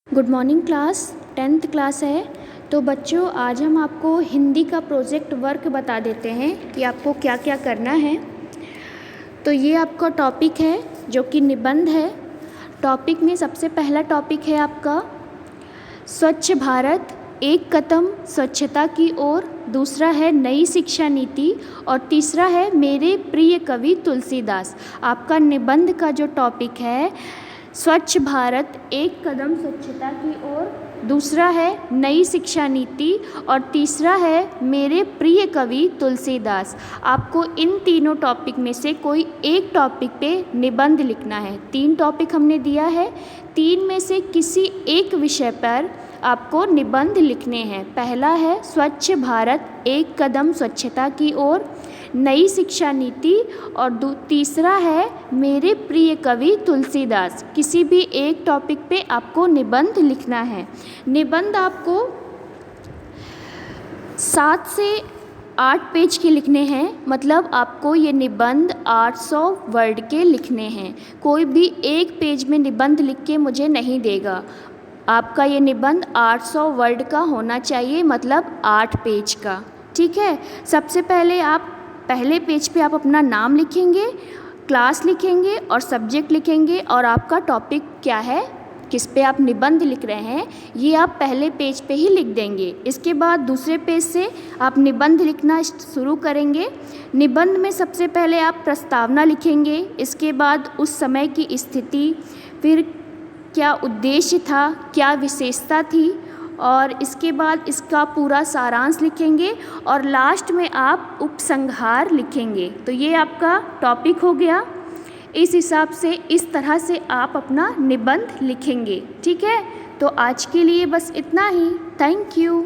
Good morning class, 10th class है। तो बच्चों, आज हम आपको हिंदी का प्रोजेक्ट वर्क बता देते हैं कि आपको क्या क्या करना है। तो ये आपका टॉपिक है जो कि निबंध है। टॉपिक में सबसे पहला टॉपिक है आपका स्वच्छ भारत, एक कदम स्वच्छता की ओर। दूसरा है नई शिक्षा नीति और तीसरा है मेरे प्रिय कवि तुलसीदास। आपका निबंध का जो टॉपिक है स्वच्छ भारत, एक कदम स्वच्छता की ओर, दूसरा है नई शिक्षा नीति और तीसरा है मेरे प्रिय कवि तुलसीदास। आपको इन तीनों टॉपिक में से कोई एक टॉपिक पे निबंध लिखना है। 3 टॉपिक हमने दिया है, 3 में से किसी एक विषय पर आपको निबंध लिखने हैं। पहला है स्वच्छ भारत, एक कदम स्वच्छता की ओर, नई शिक्षा नीति और तीसरा है मेरे प्रिय कवि तुलसीदास। किसी भी एक टॉपिक पे आपको निबंध लिखना है। निबंध आपको 7 से 8 पेज के लिखने हैं, मतलब आपको ये निबंध 800 वर्ड के लिखने हैं। कोई भी एक पेज में निबंध लिख के मुझे नहीं देगा। आपका ये निबंध 800 वर्ड का होना चाहिए, मतलब 8 पेज का। ठीक है। सबसे पहले आप पहले पेज पे आप अपना नाम लिखेंगे, क्लास लिखेंगे और सब्जेक्ट लिखेंगे और आपका टॉपिक क्या है, किस पे आप निबंध लिख रहे हैं, ये आप पहले पेज पे ही लिख देंगे। इसके बाद दूसरे पेज से आप निबंध लिखना शुरू करेंगे। निबंध में सबसे पहले आप प्रस्तावना लिखेंगे, इसके बाद उस समय की स्थिति, फिर क्या उद्देश्य था, क्या विशेषता थी, और इसके बाद इसका पूरा सारांश लिखेंगे और लास्ट में आप उपसंहार लिखेंगे। तो ये आपका टॉपिक हो गया। इस हिसाब से, इस तरह से आप अपना निबंध लिखेंगे। ठीक है। तो आज के लिए बस इतना ही। Thank you.